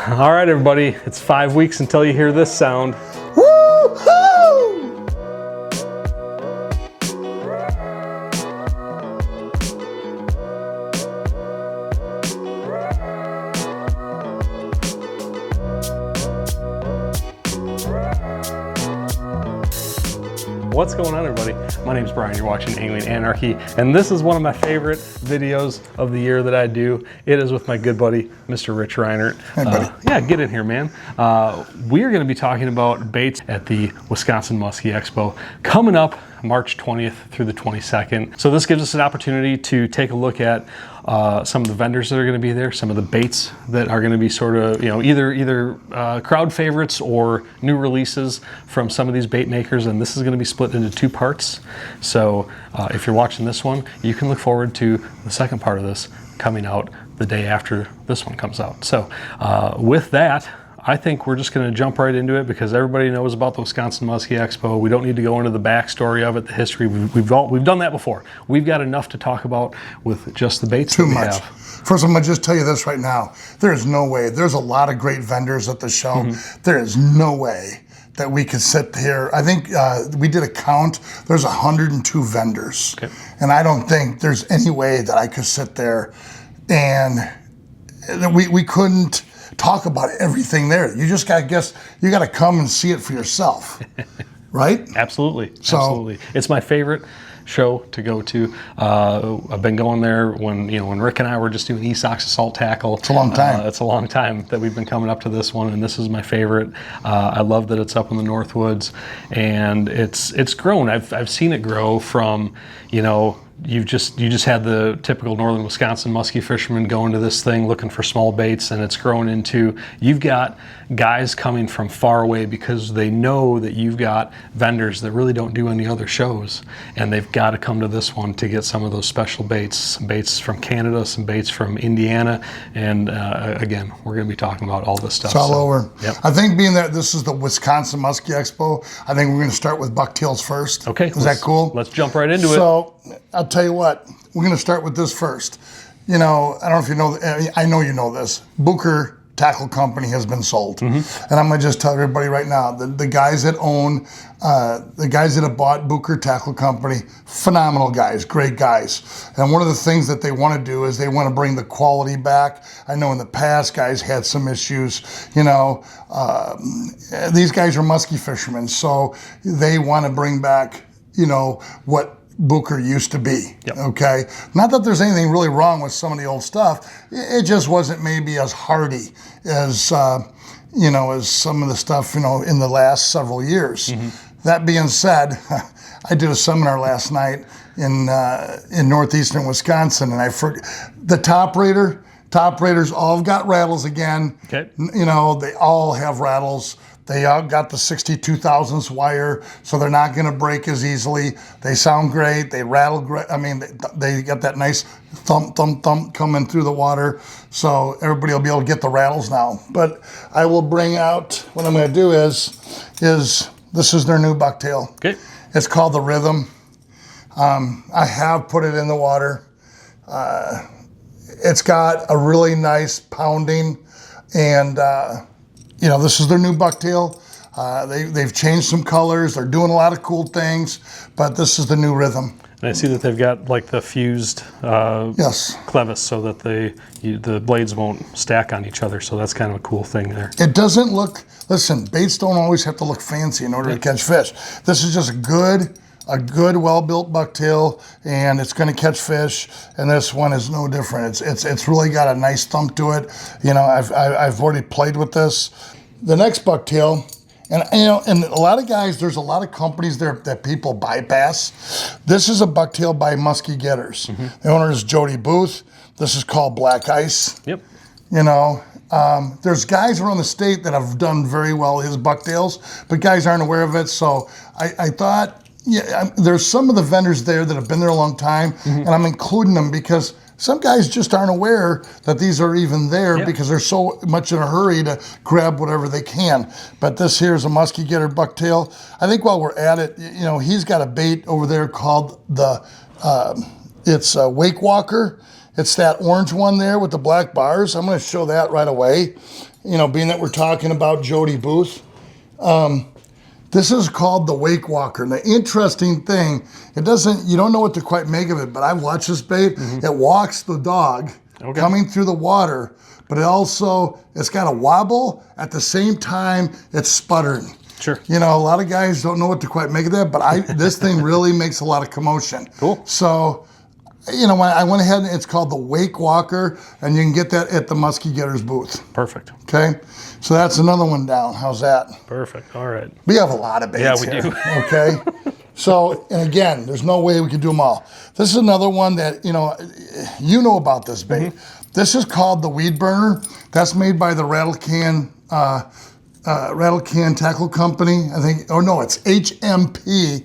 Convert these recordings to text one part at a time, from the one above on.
All right, everybody, it's 5 weeks until you hear this sound. Woo-hoo! What's going on, everybody? My name's Brian, you're watching Angling Anarchy, and this is one of my favorite videos of the year that I do. It is with my good buddy, Mr. Rich Reinert. Hey, buddy. Yeah, get in here, man. We are gonna be talking about baits at the Wisconsin Musky Expo coming up March 20th through the 22nd. So this gives us an opportunity to take a look at some of the vendors that are going to be there, some of the baits that are going to be sort of, you know, either crowd favorites or new releases from some of these bait makers. And this is going to be split into two parts. So if you're watching this one, you can look forward to the second part of this coming out the day after this one comes out. So with that, I think we're just going to jump right into it because everybody knows about the Wisconsin Musky Expo. We don't need to go into the backstory of it, the history. We've done that before. We've got enough to talk about with just the baits Too that we much. have. First, I'm going to just tell you this right now. There is no way. There's a lot of great vendors at the show. There is no way that we could sit here. I think we did a count. There's 102 vendors. Okay. And I don't think there's any way that I could sit there and we couldn't talk about everything there. You just got to guess, you got to come and see it for yourself, right? Absolutely, absolutely. It's my favorite show to go to. I've been going there when Rick and I were just doing Esox assault tackle. It's a long time. It's a long time that we've been coming up to this one, and this is my favorite. I love that it's up in the Northwoods, and it's grown. I've seen it grow from, you just had the typical northern Wisconsin musky fisherman going to this thing looking for small baits, and it's grown into, you've got guys coming from far away because they know that you've got vendors that really don't do any other shows, and they've got to come to this one to get some of those special baits, some baits from Canada, some baits from Indiana, and again, we're going to be talking about all this stuff. It's all over. Yep. I think being that this is the Wisconsin Musky Expo, I think we're going to start with Bucktails first. Okay. Is that cool? Let's jump right into it. So I'll tell you what, we're going to start with this first. I don't know if you know, I know you know this. Booker Tackle Company has been sold. And I'm going to just tell everybody right now, the guys that own, the guys that have bought Booker Tackle Company, phenomenal guys, great guys. And one of the things that they want to do is they want to bring the quality back. I know in the past guys had some issues, these guys are musky fishermen, so they want to bring back, what Booker used to be. Yep. Okay, not that there's anything really wrong with some of the old stuff. It just wasn't maybe as hardy as as some of the stuff in the last several years. That being said, I did a seminar last night in northeastern Wisconsin, and the top raters all got rattles again. Okay. They all have rattles. They all got the 62 thousandths wire, so they're not going to break as easily. They sound great. They rattle great. I mean, they got that nice thump, thump, thump coming through the water. So everybody will be able to get the rattles now. But I will bring out, what I'm going to do is this is their new Bucktail. Okay. It's called the Rhythm. I have put it in the water. It's got a really nice pounding, and this is their new Bucktail. They've changed some colors. They're doing a lot of cool things, but this is the new Rhythm. And I see that they've got like the fused clevis so that the blades won't stack on each other. So that's kind of a cool thing there. It doesn't look, listen, baits don't always have to look fancy in order to catch fish. This is just a good, well-built Bucktail, and it's going to catch fish. And this one is no different. It's really got a nice thump to it. I've already played with this. The next Bucktail, and a lot of guys, there's a lot of companies there that people bypass. This is a Bucktail by Musky Getters. The owner is Jody Booth. This is called Black Ice. Yep. There's guys around the state that have done very well his Bucktails, but guys aren't aware of it. So I thought, there's some of the vendors there that have been there a long time, and I'm including them because some guys just aren't aware that these are even there because they're so much in a hurry to grab whatever they can. But this here is a Musky Getter Bucktail. I think while we're at it, he's got a bait over there called it's a Wake Walker. It's that orange one there with the black bars. I'm going to show that right away. You know, being that we're talking about Jody Booth. This is called the Wake Walker. And the interesting thing, you don't know what to quite make of it, but I've watched this bait. It walks the dog coming through the water, but it's got a wobble at the same time it's sputtering. Sure. You know, a lot of guys don't know what to quite make of that, but this thing really makes a lot of commotion. Cool. So, you know, I went ahead and it's called the Wake Walker, and you can get that at the Musky Getters booth. Perfect. Okay. So that's another one down. How's that? Perfect. All right. We have a lot of baits here. Do. Okay. So, and again, there's no way we can do them all. This is another one that, you know about this bait. This is called the Weed Burner. That's made by the Rattle Can Tackle Company. I think, it's HMP.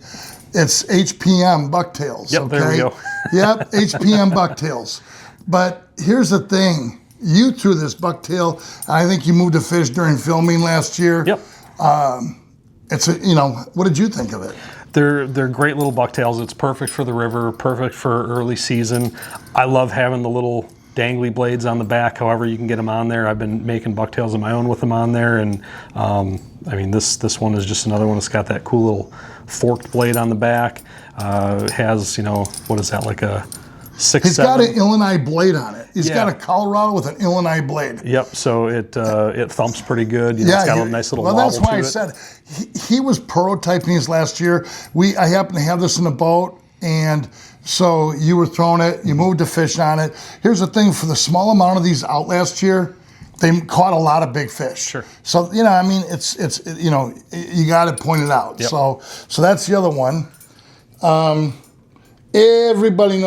It's HPM Bucktails. Yep, okay? there we go. Yep, HPM Bucktails. But here's the thing. You threw this bucktail. I think you moved a fish during filming last year. Yep. What did you think of it? They're great little bucktails. It's perfect for the river, perfect for early season. I love having the little dangly blades on the back, however you can get them on there. I've been making bucktails of my own with them on there, and I mean, this one is just another one that's got that cool little forked blade on the back. It has, what is that, like a 6, He's 7? got an Illinois blade on it. He's got a Colorado with an Illinois blade. Yep, so it thumps pretty good. It's got a nice little wobble to it. Well, that's why I said he was prototyping these last year. I happened to have this in the boat, and so you were throwing it, you moved the fish on it. Here's the thing, for the small amount of these out last year, they caught a lot of big fish. Sure. So, you got to point it out. Yep. So that's the other one. Everybody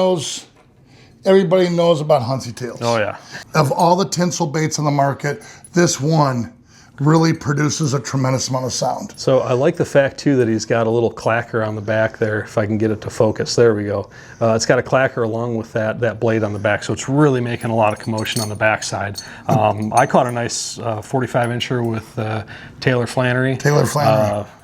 knows about Huntsy Tails. Oh, yeah. Of all the tinsel baits on the market, this one really produces a tremendous amount of sound. So I like the fact too that he's got a little clacker on the back there, if I can get it to focus. There we go. It's got a clacker along with that blade on the back, so it's really making a lot of commotion on the backside. I caught a nice 45-incher with Taylor Flannery.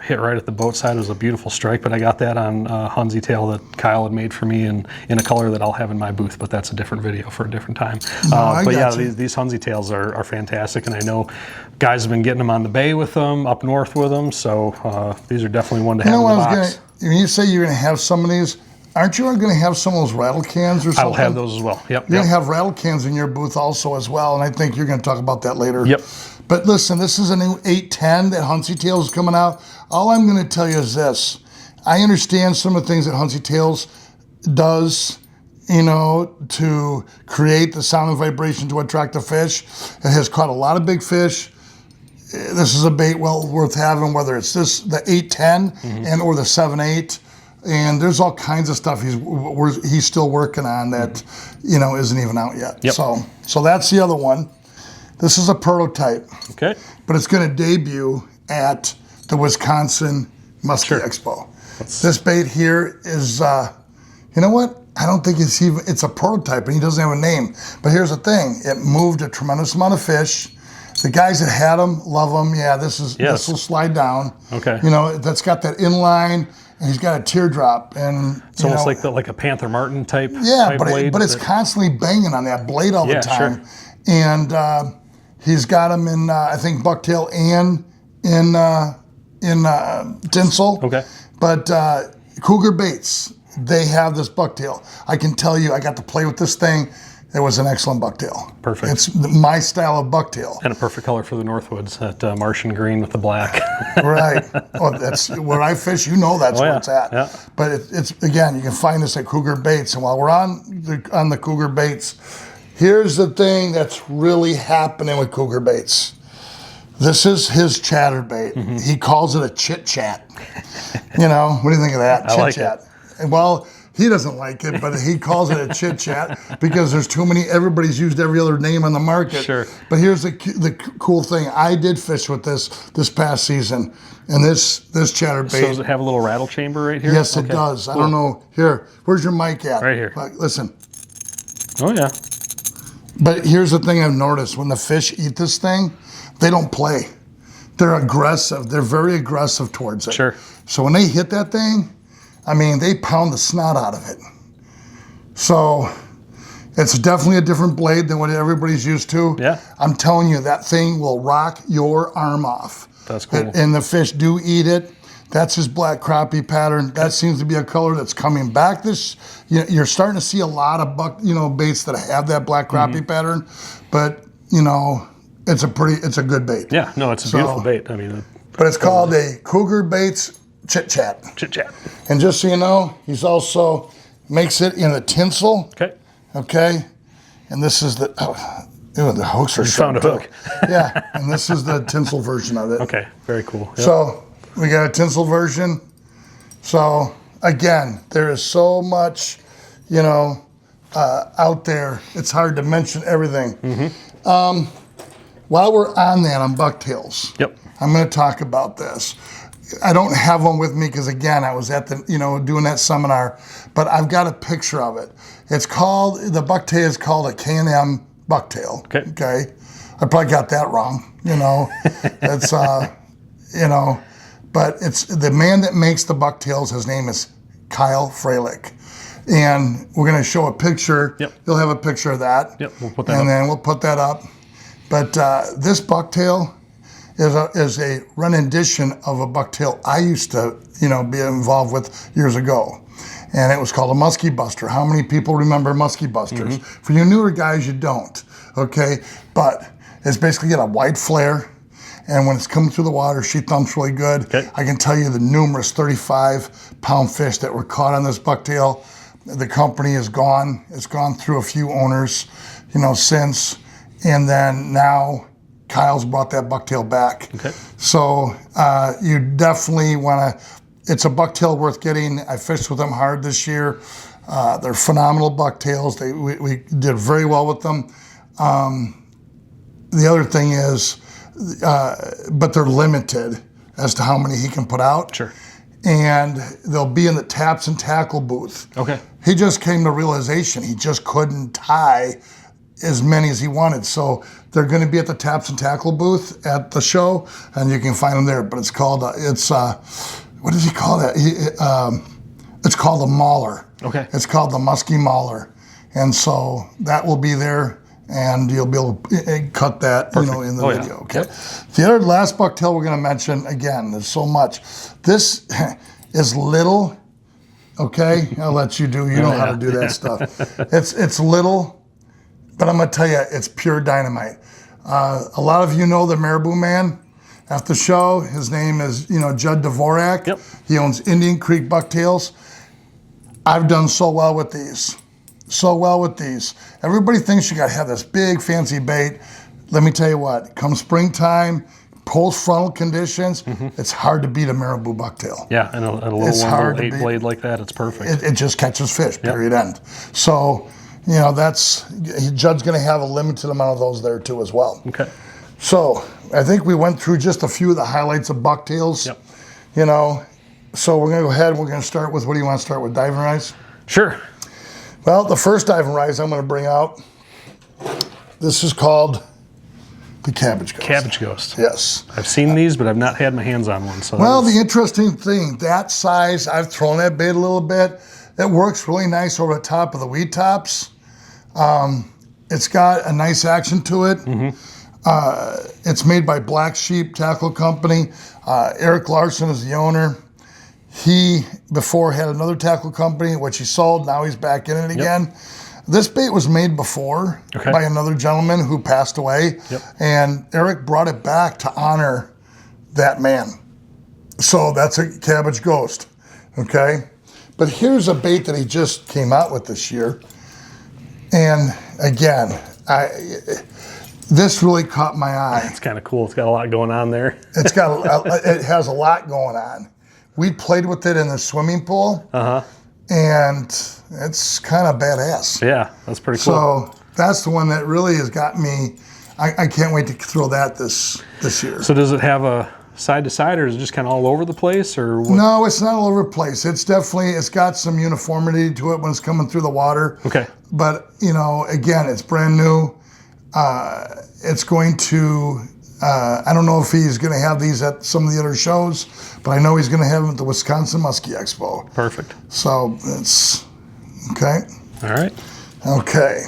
Hit right at the boat side. It was a beautiful strike, but I got that on Huntsy tail that Kyle had made for me in a color that I'll have in my booth, but that's a different video for a different time. These Huntsy tails are fantastic, and I know guys have been getting them on the bay with them, up north with them, so these are definitely one to have in the box. When you say you're going to have some of these, aren't you going to have some of those rattle cans or something? I'll have those as well, yep. You're going to have rattle cans in your booth also as well, and I think you're going to talk about that later. Yep. But listen, this is a new 810 that Huntsy Tails is coming out. All I'm going to tell you is this. I understand some of the things that Huntsy Tails does, to create the sound and vibration to attract the fish. It has caught a lot of big fish. This is a bait well worth having, whether it's the 810 or the 7.8. And there's all kinds of stuff he's still working on that, isn't even out yet. Yep. So that's the other one. This is a prototype. Okay. But it's going to debut at the Wisconsin Musky Expo. This bait here is, you know what? I don't think it's a prototype, and he doesn't have a name. But here's the thing. It moved a tremendous amount of fish. The guys that had them love them. Yeah, this will slide down. Okay. That's got that inline, and he's got a teardrop. And it's almost like a Panther Martin type blade. But it's constantly banging on that blade all the time. Sure. And he's got them in, I think, bucktail and in tinsel. Okay. But Cougar Baits, they have this bucktail. I can tell you, I got to play with this thing. It was an excellent bucktail. Perfect. It's my style of bucktail. And a perfect color for the Northwoods, that Martian green with the black. Right. Oh, that's where I fish. That's where it's at. Yeah. But it's again, you can find this at Cougar Baits. And while we're on the Cougar Baits, here's the thing that's really happening with Cougar Baits. This is his chatterbait. He calls it a chit chat. What do you think of that? Chit chat. Well, he doesn't like it, but he calls it a chit chat because there's too many. Everybody's used every other name on the market. Sure. But here's the cool thing. I did fish with this past season, and this chatterbait. So does it have a little rattle chamber right here? Yes, it does. Cool. I don't know. Here, where's your mic at? Right here. Listen. Oh yeah. But here's the thing I've noticed: when the fish eat this thing, they don't play. They're aggressive. They're very aggressive towards it. Sure. So when they hit that thing, I mean, they pound the snot out of it. So It's definitely a different blade than what everybody's used to. Yeah. I'm telling you, that thing will rock your arm off. That's cool. And the fish do eat it. That's his black crappie pattern. That seems to be a color that's coming back. You're starting to see a lot of baits that have that black crappie pattern, but it's a good bait. Yeah, no, it's a beautiful bait. I mean, but it's called a Cougar Baits Chit Chat. Chit Chat. And just so you know, he's also makes it in a tinsel. Okay. Okay. And this is the the hooks are sharp. Found a hook. Yeah, and this is the tinsel version of it. Okay, very cool. Yep. So we got a tinsel version. So again, there is so much, out there. It's hard to mention everything. While we're on that, on bucktails, yep, I'm going to talk about this. I don't have one with me because again, I was at the doing that seminar, but I've got a picture of it. It's called the bucktail is called a K&M bucktail. Okay. Okay. I probably got that wrong. It's but it's the man that makes the bucktails. His name is Kyle Freilich. And we're going to show a picture. Yep. You'll have a picture of that. Yep, we'll put that up. And then we'll put that up. But this bucktail is a rendition of a bucktail I used to, be involved with years ago. And it was called a musky buster. How many people remember musky busters? For you newer guys, you don't, okay? But it's basically got a white flare. And when it's coming through the water, she thumps really good. Okay. I can tell you the numerous 35-pound fish that were caught on this bucktail. The company is gone. It's gone through a few owners, since. And then now Kyle's brought that bucktail back. Okay. So you definitely want to, it's a bucktail worth getting. I fished with them hard this year. They're phenomenal bucktails. We did very well with them. The other thing is, but they're limited as to how many he can put out. Sure. And they'll be in the taps and tackle booth. Okay. He just came to realization he just couldn't tie as many as he wanted. So they're going to be at the taps and tackle booth at the show, and you can find them there. But it's called, what does he call that? It's called a mauler. Okay. It's called the Musky Mauler. And so that will be there, and you'll be able to cut that, in the video. Yeah. Okay. Yep. The last bucktail we're going to mention, again, there's so much. This is little. Okay, I'll let you do. You know how to do that stuff. It's little. But I'm going to tell you, it's pure dynamite. A lot of you know the Marabou Man at the show. His name is, Judd Dvorak. Yep. He owns Indian Creek Bucktails. I've done so well with these. Everybody thinks you got to have this big, fancy bait. Let me tell you what, come springtime, post-frontal conditions, it's hard to beat a Marabou bucktail. Yeah, and a little 8 blade like that, it's perfect. It just catches fish, period, end. So, Judd's going to have a limited amount of those there too as well. Okay. So I think we went through just a few of the highlights of bucktails. Yep. So we're going to go ahead and we're going to start with, what do you want to start with, diving rise? Sure. Well, the first diving rise I'm going to bring out, this is called the Cabbage Ghost. Cabbage Ghost. Yes. I've seen these, but I've not had my hands on one. So well, the interesting thing, that size, I've thrown that bait a little bit. It works really nice over the top of the weed tops. It's got a nice action to it. It's made by Black Sheep Tackle Company. Eric Larson is the owner. He, before, had another tackle company, which he sold. Now he's back in it again. This bait was made before by another gentleman who passed away. And Eric brought it back to honor that man. So that's a Cabbage Ghost, okay? But here's a bait that he just came out with this year. And again, this really caught my eye. It's kind of cool. It's got a lot going on there. It has a lot going on. We played with it in the swimming pool, and it's kind of badass. Yeah, that's pretty cool. So that's the one that really has got me. I can't wait to throw that this year. So does it have a side to side, or is it just kind of all over the place, or what? No, it's not all over the place. It's got some uniformity to it when it's coming through the water. Okay. But again, it's brand new. It's going to. I don't know if he's going to have these at some of the other shows, but I know he's going to have them at the Wisconsin Musky Expo. Perfect. So it's okay. All right. Okay.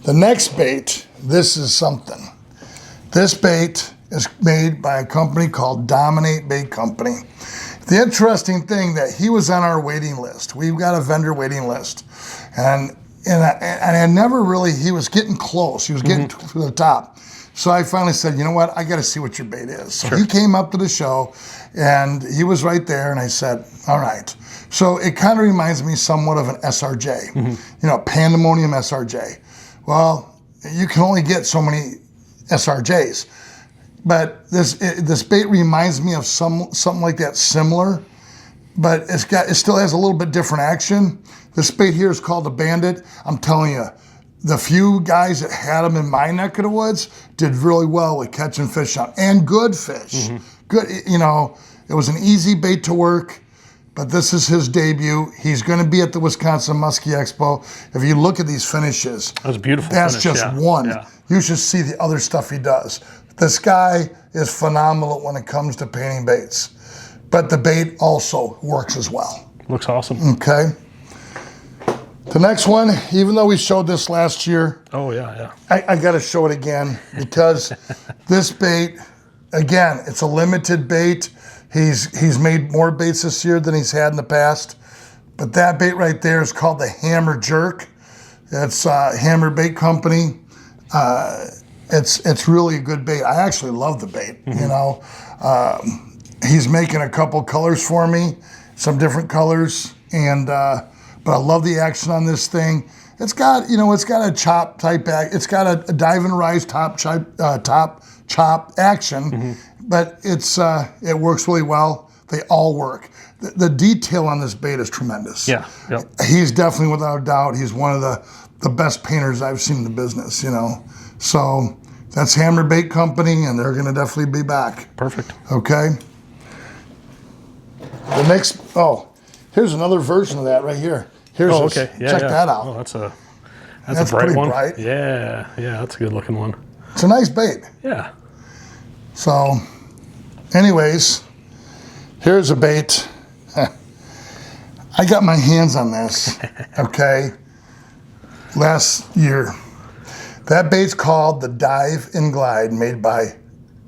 The next bait, this is something. This bait is made by a company called Dominate Bait Company. The interesting thing that he was on our waiting list. We've got a vendor waiting list. And I never really, he was getting close. He was getting to the top. So I finally said, you know what? I got to see what your bait is. So he came up to the show and he was right there. And I said, all right. So it kind of reminds me somewhat of an SRJ, you know, Pandemonium SRJ. Well, you can only get so many SRJs. But this bait reminds me of something like that, similar, but it still has a little bit different action. This bait here is called the Bandit. I'm telling you, the few guys that had them in my neck of the woods did really well with catching fish on, and good fish. Good, you know, it was an easy bait to work, but this is his debut. He's going to be at the Wisconsin Musky Expo. If you look at these finishes, that's beautiful. That's finish, just one. Yeah. You should see the other stuff he does. This guy is phenomenal when it comes to painting baits, but the bait also works as well. Looks awesome. Okay. The next one, even though we showed this last year, oh yeah, I got to show it again because this bait, again, it's a limited bait. He's made more baits this year than he's had in the past, but that bait right there is called the Hammer Jerk. It's Hammer Bait Company. It's really a good bait. I actually love the bait. You know, he's making a couple colors for me, some different colors, and but I love the action on this thing. It's got, you know, it's got a chop type act. It's got a dive and rise top chop action, but it works really well. They all work. The detail on this bait is tremendous. Yeah. Yep. He's definitely, without a doubt, he's one of the best painters I've seen in the business. You know. So that's Hammer Bait Company, and they're going to definitely be back. Perfect. Okay. The next, here's another version of that right here. Here's okay. Yeah, check that out. Oh, that's a bright pretty one. bright. Yeah, that's a good looking one. It's a nice bait. Yeah. So, anyways, here's a bait. I got my hands on this, okay, last year. That bait's called the Dive and Glide, made by,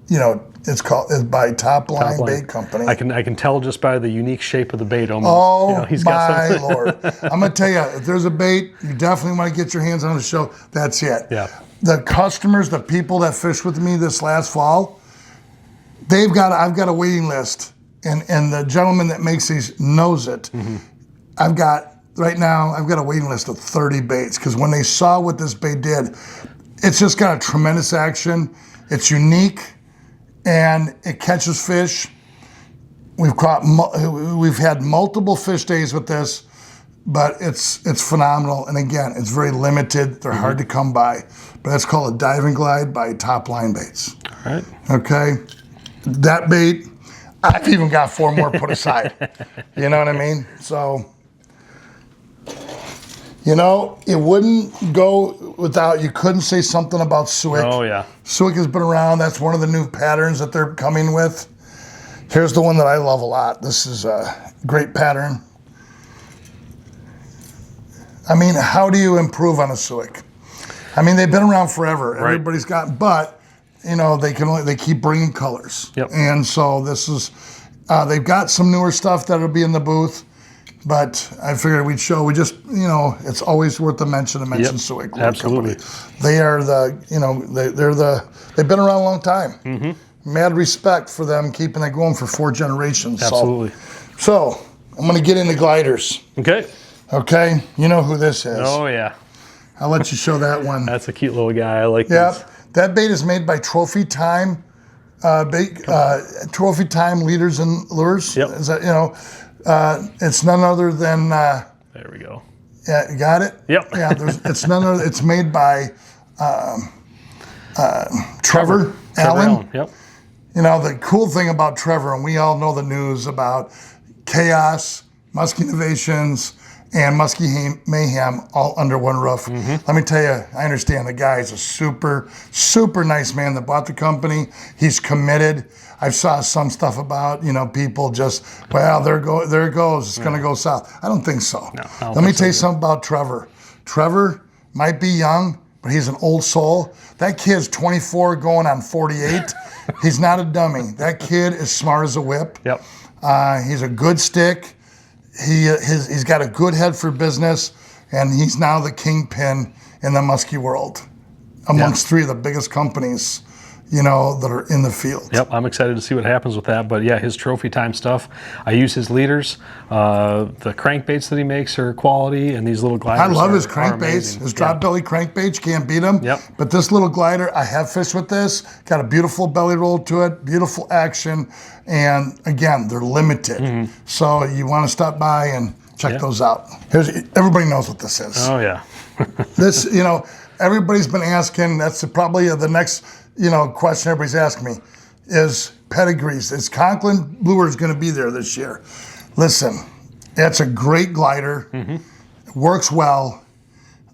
you know, it's by Top Line Bait Company. I can tell just by the unique shape of the bait almost. Oh, you know, he's my got Lord. I'm going to tell you, if there's a bait, you definitely want to get your hands on the show. That's it. Yeah. The customers, the people that fished with me this last fall, I've got a waiting list, and the gentleman that makes these knows it. Right now, I've got a waiting list of 30 baits, because when they saw what this bait did, it's just got a tremendous action. It's unique, and it catches fish. We've had multiple fish days with this, but it's phenomenal. And again, it's very limited. They're hard to come by, but it's called a Dive and Glide by Top Line Baits. All right. Okay. That bait, I've even got 4 more put aside. You know what I mean? So, you know, it wouldn't go without, you couldn't say something about Suick. Oh, yeah. Suick has been around. That's one of the new patterns that they're coming with. Here's the one that I love a lot. This is a great pattern. I mean, how do you improve on a Suick? I mean, they've been around forever. Right. Everybody's got, but, you know, they keep bringing colors. Yep. And so this is, they've got some newer stuff that'll be in the booth. But I figured we'd show. We just, you know, it's always worth a mention Suick. Absolutely. They are they've been around a long time. Mad respect for them keeping it going for 4 generations. Absolutely. So I'm going to get into gliders. Okay. Okay. You know who this is. Oh, yeah. I'll let you show that one. That's a cute little guy. I like this. That bait is made by Trophy Time Trophy Time Leaders and Lures. Yep. Is that, you know, it's none other than. There we go. Yeah, you got it? Yep. Yeah, it's none other. It's made by Trevor Allen. Yep. You know, the cool thing about Trevor, and we all know the news about Chaos, Musky Innovations, and Musky Mayhem all under one roof. Let me tell you, I understand the guy is a super, super nice man that bought the company. He's committed. I saw some stuff about, you know, people just, well, there it goes. It's going to go south. I don't think so. No, Let me tell you something about Trevor. Trevor might be young, but he's an old soul. That kid's 24 going on 48. He's not a dummy. That kid is smart as a whip. Yep. He's a good stick. He's got a good head for business, and he's now the kingpin in the musky world amongst three of the biggest companies, you know, that are in the field. Yep, I'm excited to see what happens with that. But yeah, his trophy time stuff, I use his leaders. The crankbaits that he makes are quality, and these little gliders I love his crankbaits. His drop belly crankbaits, you can't beat them. Yep. But this little glider, I have fished with this. Got a beautiful belly roll to it, beautiful action, and again, they're limited. So you want to stop by and check those out. Everybody knows what this is. Oh yeah. This, you know, everybody's been asking. That's probably the next, you know, question everybody's asking me is pedigrees. Is Conklin Lures going to be there this year? Listen, it's a great glider. It works well.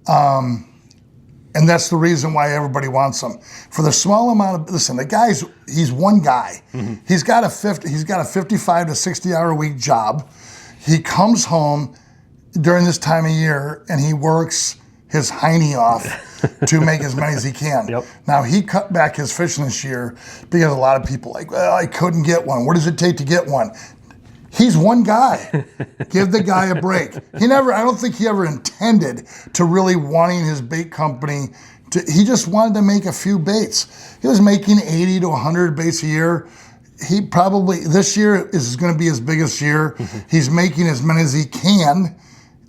And that's the reason why everybody wants them. For the small amount of, listen, the guy's, he's one guy. He's got a 55 to 60 hour a week job. He comes home during this time of year and he works his hiney off to make as many as he can. Now, he cut back his fishing this year because a lot of people like, well, I couldn't get one. What does it take to get one? He's one guy. Give the guy a break. I don't think he ever intended to really wanting his bait company to, he just wanted to make a few baits. He was making 80 to 100 baits a year. He probably, this year is going to be his biggest year. He's making as many as he can.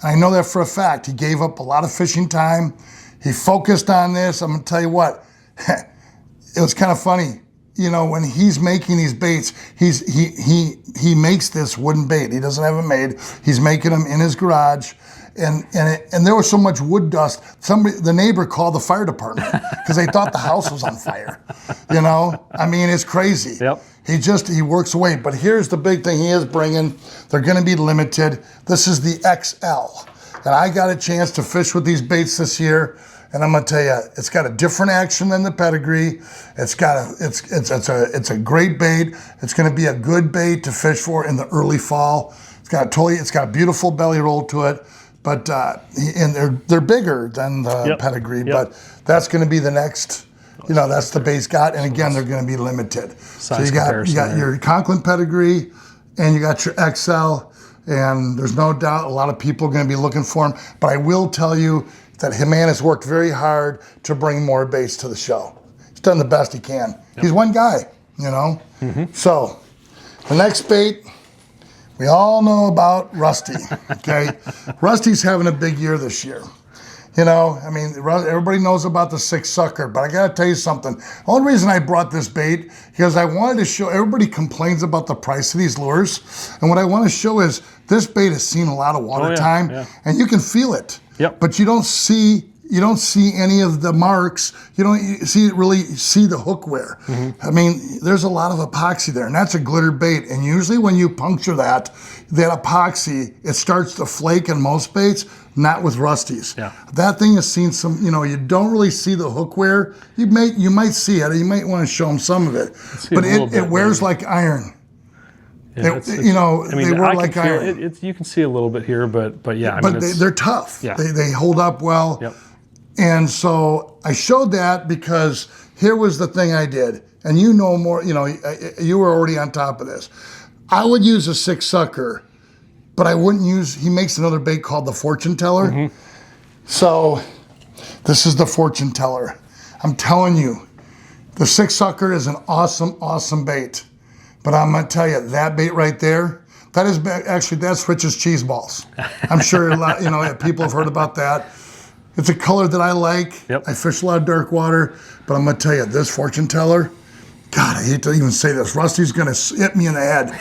I know that for a fact. He gave up a lot of fishing time. He focused on this. I'm going to tell you what, it was kind of funny. You know, when he's making these baits, he makes this wooden bait. He doesn't have it made. He's making them in his garage. And there was so much wood dust. The neighbor called the fire department because they thought the house was on fire. You know, I mean, it's crazy. He works away. But here's the big thing he is bringing. They're going to be limited. This is the XL. And I got a chance to fish with these baits this year. And I'm gonna tell you, it's got a different action than the pedigree. It's a great bait. It's gonna be a good bait to fish for in the early fall. It's got a beautiful belly roll to it, but and they're bigger than the pedigree. But that's gonna be the next. You know, that's the base got, and again, they're gonna be limited. So you got your Conklin pedigree, and you got your XL, and there's no doubt a lot of people are gonna be looking for them. But I will tell you that man has worked very hard to bring more baits to the show. He's done the best he can. He's one guy, you know? So, the next bait, we all know about Rusty, okay? Rusty's having a big year this year. You know, I mean, everybody knows about the 6 sucker, but I gotta tell you something. The only reason I brought this bait, because I wanted to show, everybody complains about the price of these lures, and what I wanna show is, this bait has seen a lot of water time, and you can feel it. But you don't see any of the marks. You don't really see the hook wear. I mean, there's a lot of epoxy there, and that's a glitter bait. And usually when you puncture that epoxy, it starts to flake in most baits, not with Rusty's. That thing has seen some, you know, you don't really see the hook wear. You might see it, or you might want to show them some of it. But it wears like iron. Yeah, you know, I mean, they were like iron. You can see a little bit here, but yeah. But they're tough. They hold up well. And so I showed that because here was the thing I did. And you know more, you know, you were already on top of this. I would use a 6 sucker, but I wouldn't use, he makes another bait called the fortune teller. So this is the fortune teller. I'm telling you, the 6 sucker is an awesome, awesome bait. But I'm gonna tell you, that bait right there, that is actually, that's Rich's cheese balls. I'm sure a lot, you know, people have heard about that. It's a color that I like. I fish a lot of dark water, but I'm gonna tell you, this fortune teller, God, I hate to even say this. Rusty's gonna hit me in the head.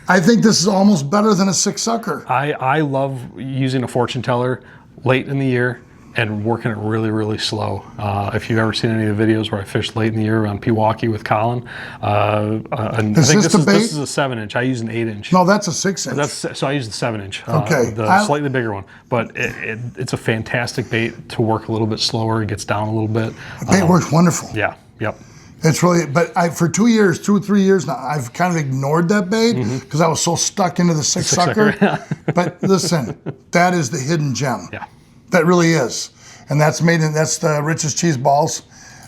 I think this is almost better than a 6 sucker. I love using a fortune teller late in the year and working it really, really slow. If you've ever seen any of the videos where I fished late in the year on Pewaukee with Colin, and I think this is a 7-inch. I use an 8-inch. No, that's a 6-inch. So I use the 7-inch, okay. The slightly bigger one. But it's a fantastic bait to work a little bit slower. It gets down a little bit. The bait works wonderful. It's really, but for 2 or 3 years now, I've kind of ignored that bait because I was so stuck into the 6 sucker. But listen, that is the hidden gem. That really is. and that's the Rich's Cheese Balls.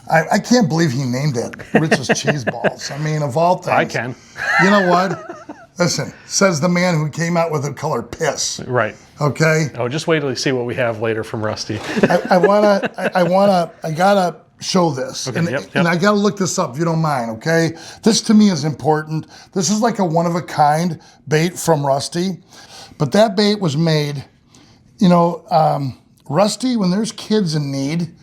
I can't believe he named it Rich's Cheese Balls. I mean, of all things. I can. You know what? Listen, says the man who came out with the color piss. Right. Okay. Oh, just wait till you see what we have later from Rusty. I gotta show this. Okay, yep. And I gotta look this up if you don't mind, okay? This to me is important. This is like a one-of-a-kind bait from Rusty. But that bait was made, you know, Rusty, when there's kids in need,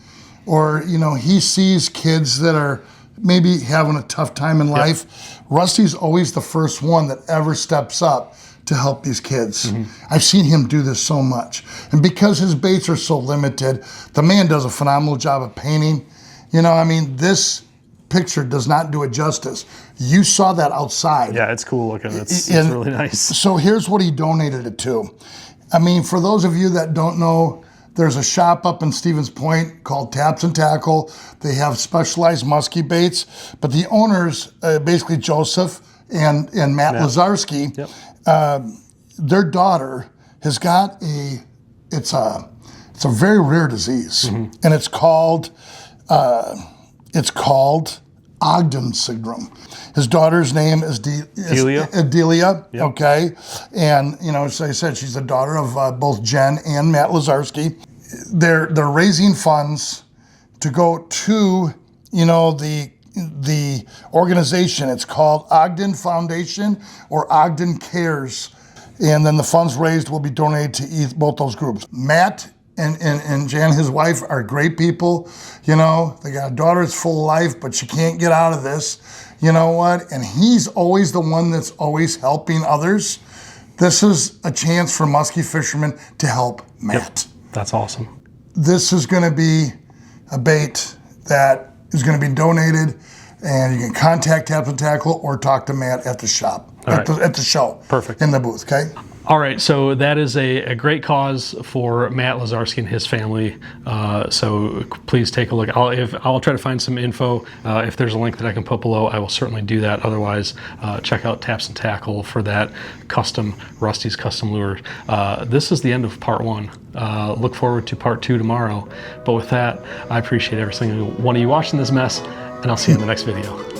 or, you know, he sees kids that are maybe having a tough time in life, Rusty's always the first one that ever steps up to help these kids. I've seen him do this so much. And because his baits are so limited, the man does a phenomenal job of painting. You know, I mean, this picture does not do it justice. You saw that outside. Yeah, it's cool looking. It's really nice. So here's what he donated it to. I mean, for those of you that don't know, there's a shop up in Stevens Point called Taps and Tackle. They have specialized musky baits, but the owners, basically Joseph and Matt Lazarski, their daughter has got it's a very rare disease, and it's called Ogden syndrome. His daughter's name is Delia. Yep. Okay, and you know, as I said, she's the daughter of both Jen and Matt Lazarski. They're raising funds to go to, you know, the organization. It's called Ogden Foundation or Ogden Cares, and then the funds raised will be donated to both those groups. Matt and Jan, his wife, are great people. You know, they got a daughter that's full of life, but she can't get out of this. You know what? And he's always the one that's always helping others. This is a chance for musky fishermen to help Matt. Yep. That's awesome. This is going to be a bait that is going to be donated, and you can contact Taps and Tackle or talk to Matt at the shop, at the show. Perfect. In the booth, okay? All right, so that is a great cause for Matt Lazarski and his family. So please take a look. I'll try to find some info. If there's a link that I can put below, I will certainly do that. Otherwise, check out Taps and Tackle for that Rusty's custom lure. This is the end of part 1. Look forward to part 2 tomorrow. But with that, I appreciate every single one of you watching this mess, and I'll see you in the next video.